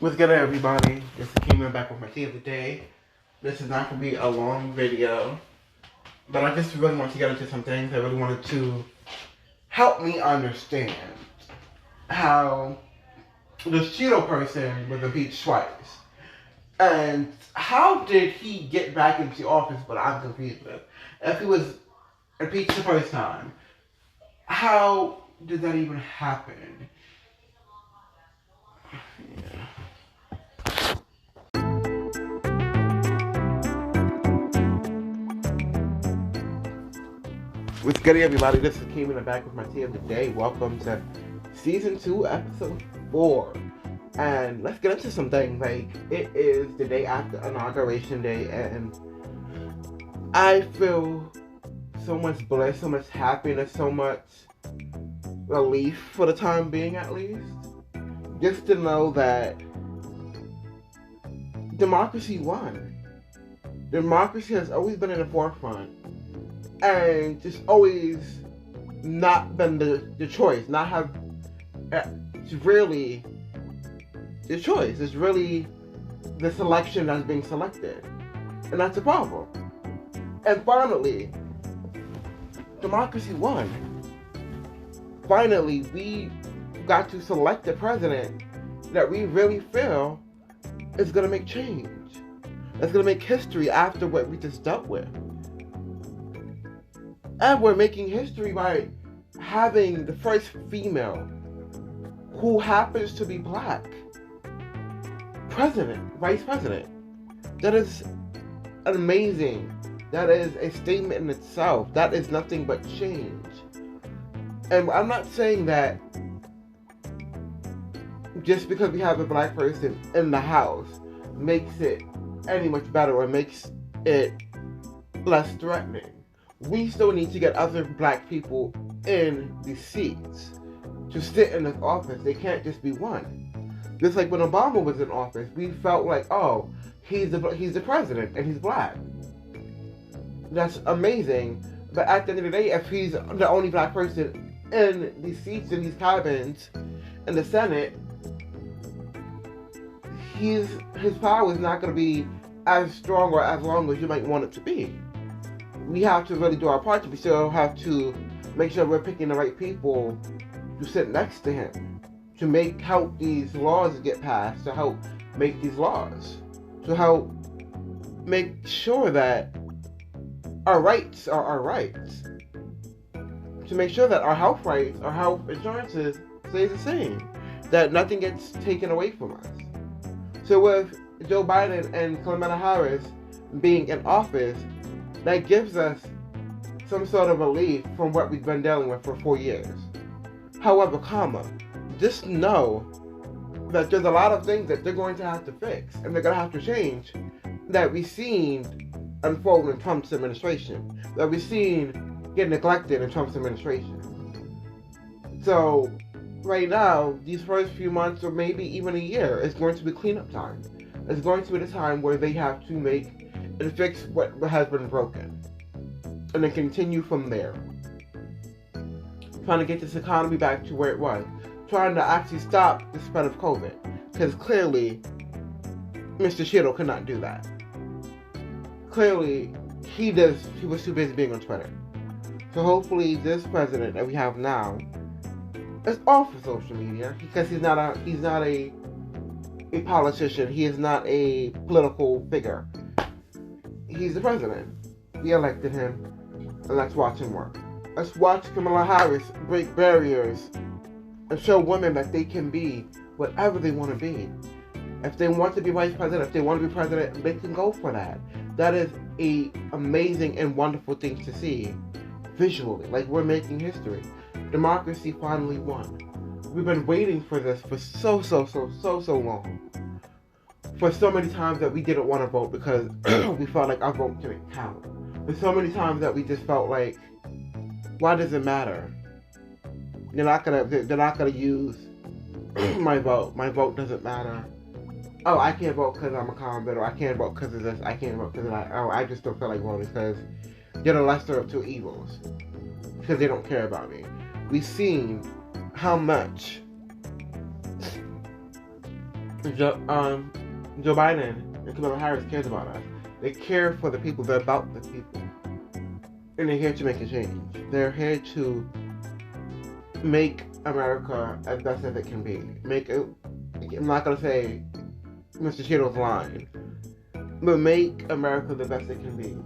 What's good, everybody? This is Keenan back with my tea of the day. This is not going to be a long video, but I just really want to get into some things. I really wanted to help me understand how this Cheeto person was impeached twice. And how did he get back into office, but I'm confused with. If he was impeached the first time, how did that even happen? Yeah. What's good, everybody? This is Keeman back with my tea of the day. Welcome to Season 2, Episode 4. And let's get into some things. Like, it is the day after Inauguration Day, and I feel so much bliss, so much happiness, so much relief for the time being, at least. Just to know that democracy won. Democracy has always been in the forefront. And just always not been the choice, not have, it's really the choice. It's really the selection that's being selected. And that's the problem. And finally, democracy won. Finally, we got to select a president that we really feel is going to make change. That's going to make history after what we just dealt with. And we're making history by having the first female who happens to be black president, vice president. That is amazing. That is a statement in itself. That is nothing but change. And I'm not saying that just because we have a black person in the House makes it any much better or makes it less threatening. We still need to get other black people in these seats to sit in this office. They can't just be one. Just like when Obama was in office, we felt like, oh, he's the president and he's black. That's amazing. But at the end of the day, if he's the only black person in these seats, in these cabins, in the Senate, his power is not going to be as strong or as long as you might want it to be. We have to really do our part. We still have to make sure we're picking the right people to sit next to him, to help these laws get passed, to help make these laws, to help make sure that our rights are our rights, to make sure that our health rights, our health insurances stays the same, that nothing gets taken away from us. So with Joe Biden and Kamala Harris being in office, that gives us some sort of relief from what we've been dealing with for 4 years. However, just know that there's a lot of things that they're going to have to fix and they're going to have to change that we've seen unfold in Trump's administration, that we've seen get neglected in Trump's administration. So, right now, these first few months or maybe even a year is going to be cleanup time. It's going to be the time where they have to make and fix what has been broken, and then continue from there. Trying to get this economy back to where it was. Trying to actually stop the spread of COVID, because clearly Mr. Cheeto could not do that. Clearly he was too busy being on Twitter. So hopefully this president that we have now is off of social media, because he's not a politician. He is not a political figure. He's the president. We elected him, and let's watch him work. Let's watch Kamala Harris break barriers and show women that they can be whatever they want to be. If they want to be vice president, if they want to be president, they can go for that. That is an amazing and wonderful thing to see visually. Like, we're making history. Democracy finally won. We've been waiting for this for so long. For so many times that we didn't want to vote because we felt like our vote didn't count. For so many times that we just felt like, why does it matter? They're not gonna use my vote. My vote doesn't matter. Oh, I can't vote because I'm a convict, or I can't vote because of this. I can't vote because of that. Oh, I just don't feel like voting because they're the lesser of two evils. Because they don't care about me. We've seen how much Joe Biden and Kamala Harris cares about us. They care for the people. They're about the people. And they're here to make a change. They're here to make America as best as it can be. I'm not going to say Mr. Cheeto's line, but make America the best it can be.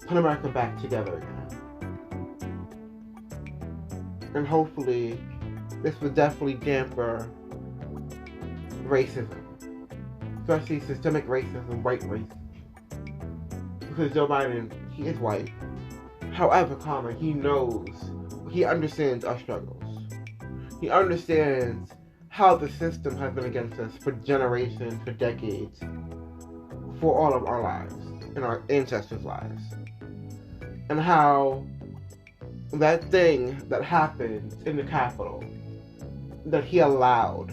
Put America back together again. And hopefully, this will definitely damper racism. Especially systemic racism, white racism. Because Joe Biden, he is white. However, he understands our struggles. He understands how the system has been against us for generations, for decades, for all of our lives, and our ancestors' lives. And how that thing that happened in the Capitol, that he allowed,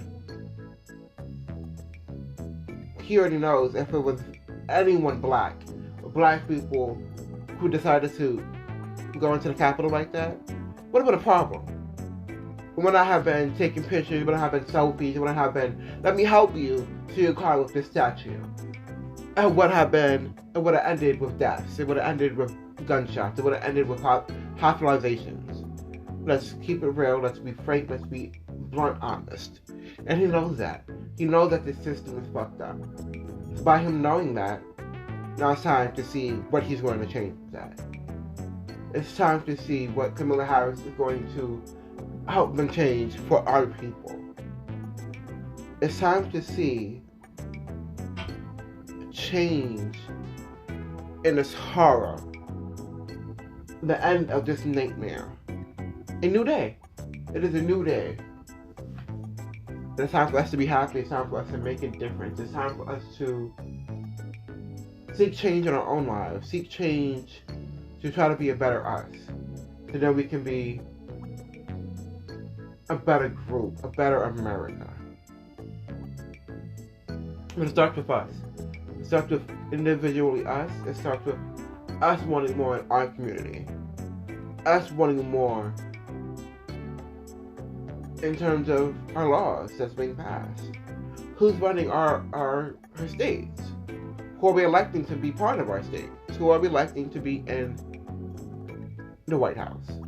he already knows if it was anyone black people who decided to go into the Capitol like that, would have been a problem. It would not have been taking pictures, it would not have been selfies, it would not have been, let me help you to your car with this statue. It would have ended with deaths, it would have ended with gunshots, it would have ended with hospitalizations. Let's keep it real, let's be frank, let's be blunt, honest. And he knows that. He knows that the system is fucked up. So by him knowing that, now it's time to see what he's going to change that. It's time to see what Kamala Harris is going to help them change for our people. It's time to see change in this horror, the end of this nightmare. A new day. It is a new day. It's time for us to be happy. It's time for us to make a difference. It's time for us to seek change in our own lives. Seek change to try to be a better us. So that we can be a better group, a better America. But it starts with us. It starts with individually us. It starts with us wanting more in our community. Us wanting more in terms of our laws that's being passed. Who's running our states? Who are we electing to be part of our states? Who are we electing to be in the White House?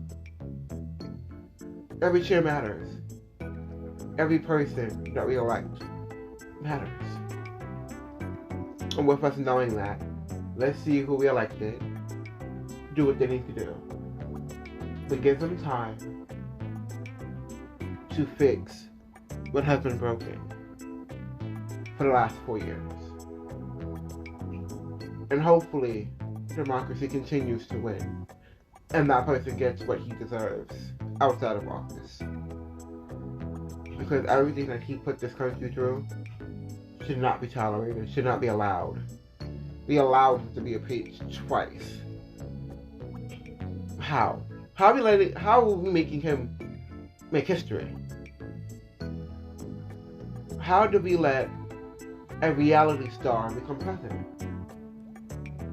Every chair matters. Every person that we elect matters. And with us knowing that, let's see who we elected, do what they need to do. But give them time to fix what has been broken for the last 4 years. And hopefully, democracy continues to win, and that person gets what he deserves outside of office. Because everything that he put this country through should not be tolerated, should not be allowed. We allowed him to be impeached twice. How? How are we making him make history? How do we let a reality star become president?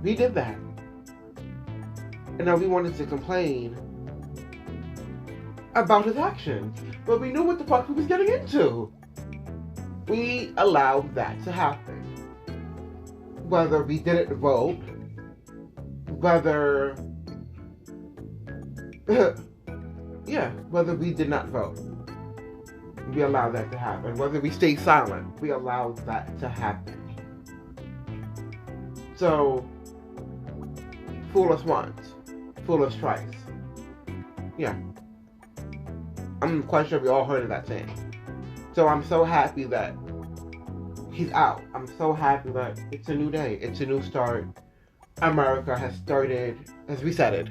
We did that. And now we wanted to complain about his actions. But we knew what the fuck he was getting into. We allowed that to happen. Whether we didn't vote, whether we did not vote, we allowed that to happen. Whether we stayed silent, we allowed that to happen. So, fool us once, fool us twice. Yeah. I'm quite sure we all heard of that saying. So I'm so happy that he's out. I'm so happy that it's a new day. It's a new start. America has started, as we said it,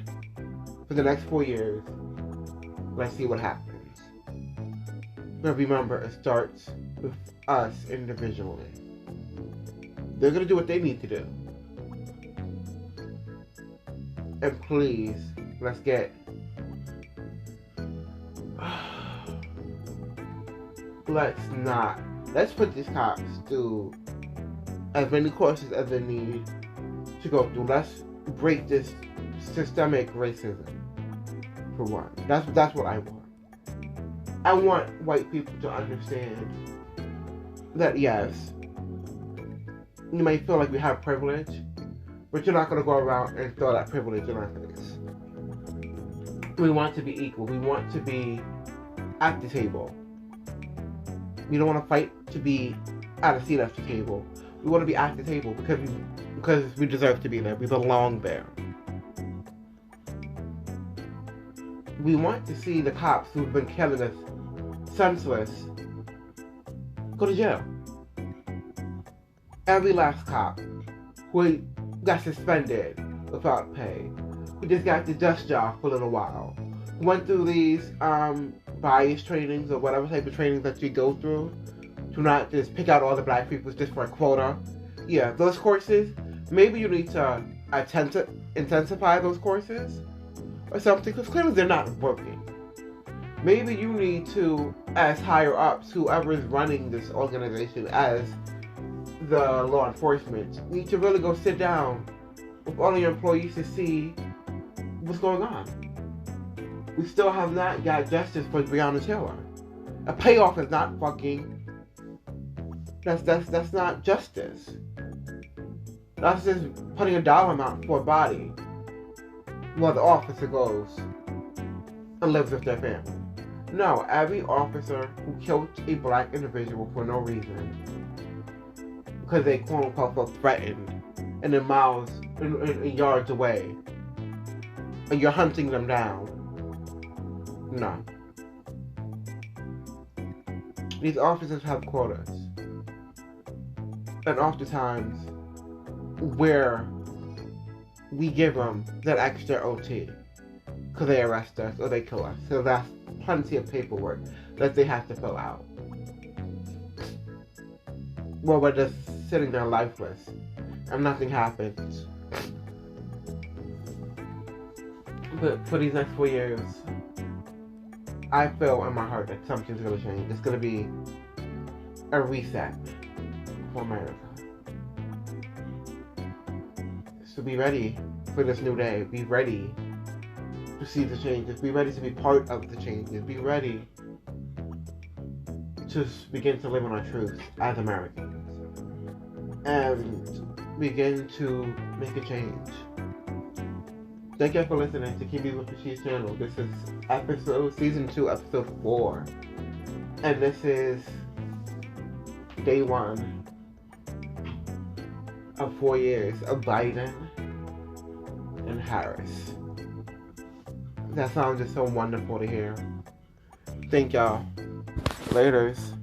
for the next 4 years. Let's see what happens. But remember, it starts with us individually. They're going to do what they need to do. And please, let's put these cops through as many courses as they need to go through. Let's break this systemic racism, for one. That's what I want. I want white people to understand that yes, you may feel like we have privilege, but you're not going to go around and throw that privilege in our face. We want to be equal. We want to be at the table. We don't want to fight to be at a seat at the table. We want to be at the table because we deserve to be there. We belong there. We want to see the cops who've been killing us senseless go to jail. Every last cop who got suspended without pay, who just got the desk job for a little while, who went through these bias trainings or whatever type of trainings that you go through to not just pick out all the black people just for a quota. Yeah, those courses, maybe you need to intensify those courses or something, because clearly they're not working. Maybe you need to, as higher ups, whoever is running this organization as the law enforcement, need to really go sit down with all of your employees to see what's going on. We still have not got justice for Breonna Taylor. A payoff is not fucking. That's not justice. That's just putting a dollar amount for a body while the officer goes and lives with their family. No, every officer who killed a black individual for no reason, because they quote unquote felt threatened, and they're miles and yards away, and you're hunting them down. No. These officers have quotas. And oftentimes, where we give them that extra OT, because they arrest us or they kill us. So that's plenty of paperwork that they have to fill out. Well, we're just sitting there lifeless, and nothing happens. But for these next 4 years, I feel in my heart that something's going to change. It's going to be a reset for America. So be ready for this new day. Be ready to see the changes. Be ready to be part of the changes. Be ready to begin to live on our truth as Americans. And begin to make a change. Thank you for listening to Keep Me With The Cheese channel. This is season 2, episode 4. And this is day 1 of 4 years of Biden and Harris. That sounds just so wonderful to hear. Thank y'all. Laters.